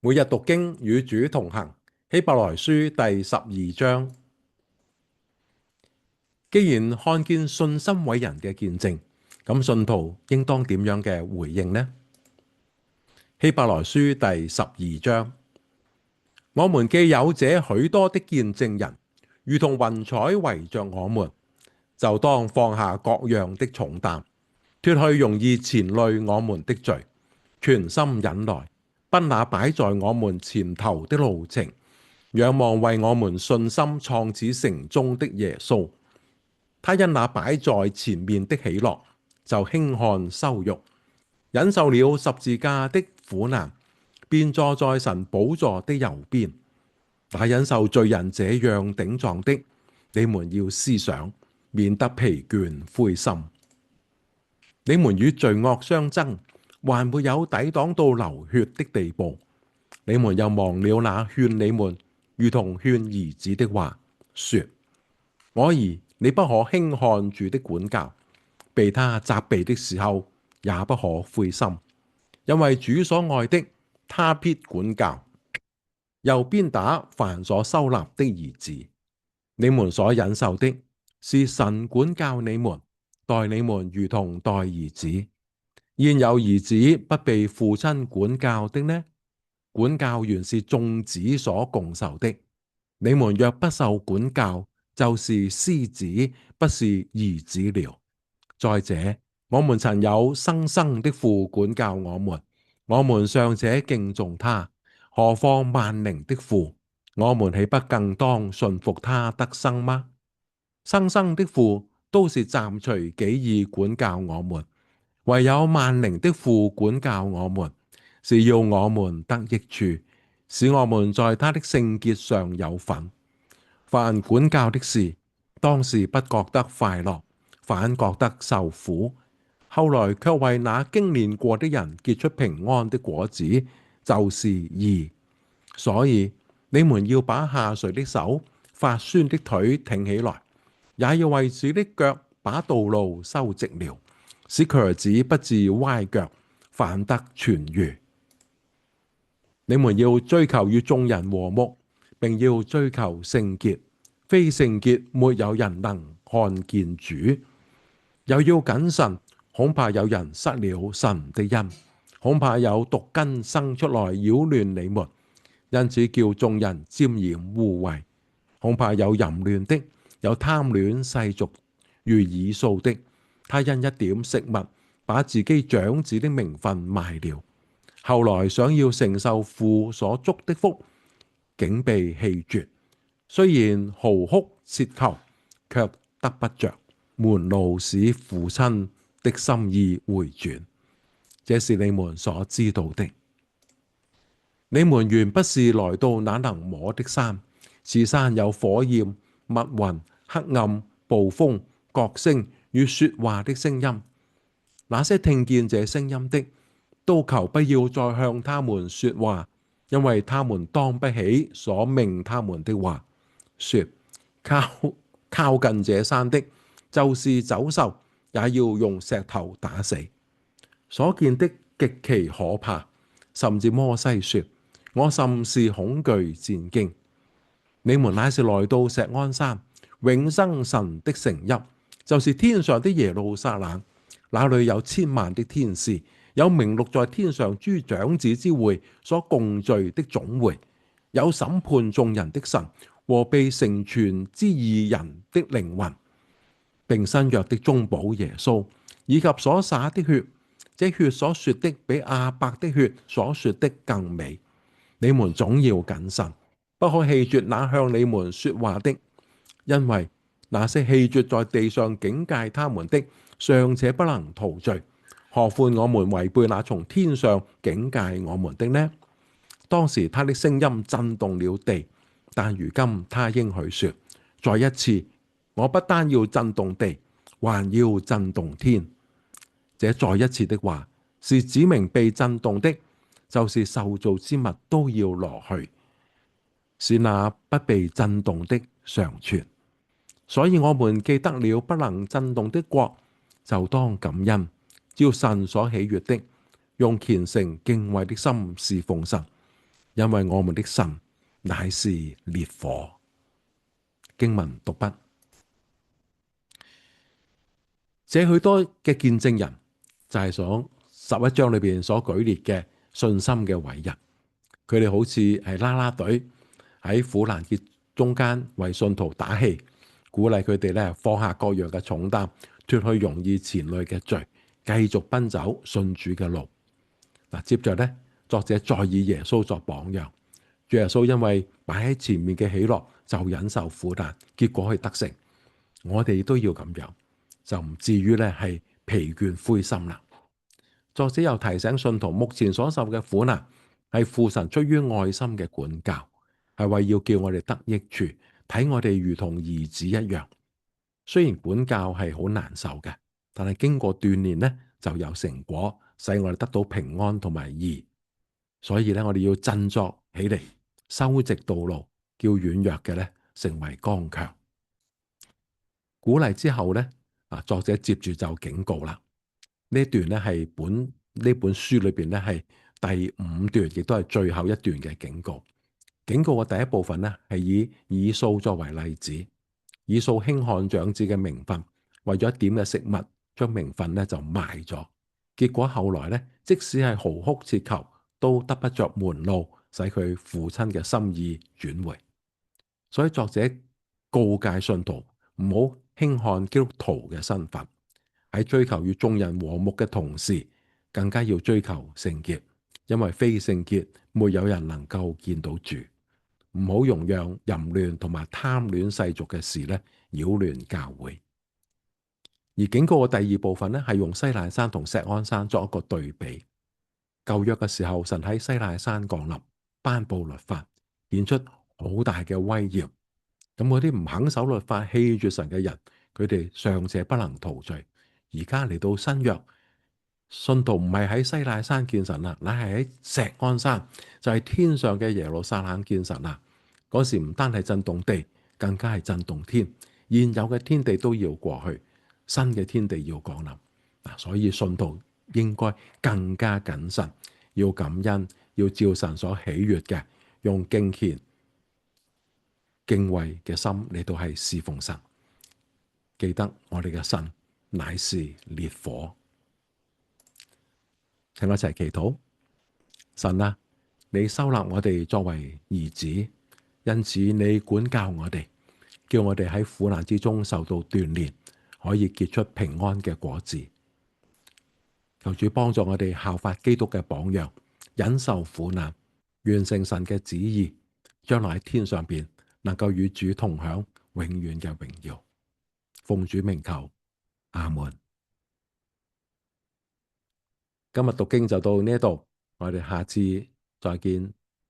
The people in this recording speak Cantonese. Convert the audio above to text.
每日讀經與主同行，希伯來書第12章。既然看見信心偉人嘅見證，咁信徒應當點樣嘅回應呢？希伯來書第12章，我們既有這許多的見證人，如同雲彩圍着我們，就當放下各樣的重擔，脫去容易纏累我們的罪，全心忍耐，奔那擺在我們前頭的路程，仰望為我們信心創始成終的耶穌。他因那擺在前面的喜樂，就輕看羞辱，忍受了十字架的苦難，便坐在神寶座的右邊。那忍受罪人這樣頂撞的，你們要思想，免得疲倦灰心。你們與罪惡相爭，還沒有抵擋到流血的地步。你們又忘了那勸你們如同勸兒子的話，說：我兒，你不可輕看主的管教，被他責備的時候，也不可灰心，因為主所愛的，他必管教，又鞭打凡所收納的兒子。你們所忍受的，是神管教你們，待你們如同待兒子。焉有兒子不被父親管教的呢？管教原是眾子所共受的。你們若不受管教，就是私子，不是兒子了。再者，我們曾有生生的父管教我們，我們尚且敬重他，何況萬靈的父？我們豈不更當順服他得生嗎？生生的父都是暫隨己意管教我們，唯有萬靈的父管教我們，是要我們得益處，使我們在他的聖潔上有份。凡管教的事，當時不覺得快樂，反覺得受苦，後來卻為那經練過的人結出平安的果子，就是義。所以你們要把下垂的手、發酸的腿挺起來，也要為自己的腳把道路修直了，使瘸子不致歪腳，反得痊癒。你們要追求與眾人和睦，並要追求聖潔，非聖潔沒有人能看見主。又要謹慎，恐怕有人失了神的恩，恐怕有毒根生出來擾亂你們，因此叫眾人沾染污穢。恐怕有淫亂的，有貪戀世俗如以掃的，他因一點食物，把自己長子的名分賣了，後來想要承受父所祝的福，竟被棄絕。雖然嚎哭切求，卻得不着，門路使父親的心意回轉。這是你們所知道的。你們原不是來到那能摸的山，此山有火焰、密雲、黑暗、暴風、角聲與說話的聲音。那些聽見這聲音的，都求不要再向他們說話，因為他們當不起所命他們的話。說靠近這山的，就是走獸，也要用石頭打死。所見的極其可怕，甚至摩西說：我甚是恐懼戰驚。你們乃是來到錫安山，永生神的城邑，就是天上的耶路撒冷。那裏有千萬的天使，有名錄在天上諸長子之會所共聚的總會，有審判眾人的神和被成全之義人的靈魂，並新約的中保耶穌，以及所灑的血。這血所說的比亞伯的血所說的更美。你們總要謹慎，不可棄絕那向你們說話的，因為那些棄絕在地上警戒他們的，尚且不能逃罪，何況我們違背那從天上警戒我們的呢？當時他的聲音震動了地，但如今他應許說：再一次，我不單要震動地，還要震動天。這再一次的話，是指明被震動的，就是受造之物都要挪去，使那不被震動的常存。所以我們既得了不能震動的國，就當感恩，照神所喜悅的，用虔誠敬畏的心侍奉神，因為我們的神乃是烈火。經文讀畢。這許多嘅見證人就係所11章裏邊所舉列嘅信心嘅偉人，佢哋好似係啦啦隊喺苦難嘅中間為信徒打氣，鼓勵佢哋咧放下各樣嘅重擔，脫去容易纏累嘅罪，繼續奔走信主嘅路。嗱，接着咧，作者再以耶穌作榜樣，主耶穌因為擺喺前面嘅喜樂就忍受苦難，結果去得勝。我哋都要咁樣，就唔至於咧係疲倦灰心啦。作者又提醒信徒，目前所受嘅苦難係父神出於愛心嘅管教，係為要叫我哋得益處，睇我哋如同兒子一樣。雖然管教係好難受嘅，但係經過鍛煉呢，就有成果，使我哋得到平安同埋義。所以咧，我哋要振作起嚟，修直道路，叫軟弱嘅咧成為剛強。鼓勵之後咧，作者接住就警告啦。呢一段咧係呢本書裏邊咧係第5段，亦都係最後一段嘅警告。警告嘅第一部分咧係以以掃作為例子。以掃輕看長子嘅名分，為咗一點嘅食物，將名分咧就賣咗。結果後來咧，即使係嚎哭切求，都得不着門路，使佢父親嘅心意轉回。所以作者告誡信徒唔好輕看基督徒嘅身份，喺追求與眾人和睦嘅同時，更加要追求聖潔，因為非聖潔，沒有人能夠見到主。唔好容讓淫亂同埋貪戀世俗嘅事咧擾亂教會。而警告嘅第二部分咧係用西奈山同錫安山作一個對比。舊約嘅時候，神喺西奈山降臨，頒布律法，顯出好大嘅威嚴。咁嗰啲唔肯守律法、棄絕神嘅人，佢哋尚且不能逃罪。而家嚟到新約，信徒唔係喺西奈山見神啦，乃係喺錫安山，就係天上嘅耶路撒冷見神啦。嗰時唔單係震動地，更加係震動天。現有嘅天地都要過去，新嘅天地要降臨。所以信徒應該更加謹慎，要感恩，要照神所喜悅嘅，用敬虔敬畏嘅心嚟到係侍奉神。記得我哋嘅神乃是烈火。請我一齊祈禱。神啊，你收納我哋作為兒子，因此你管教我哋，叫我哋喺苦難之中受到鍛煉，可以結出平安嘅果子。求主幫助我哋效法基督嘅榜樣，忍受苦難，完成神嘅旨意，將來喺天上邊能夠與主同享永遠嘅榮耀。奉主名求，阿門。今日讀經就到呢度，我哋下次再見。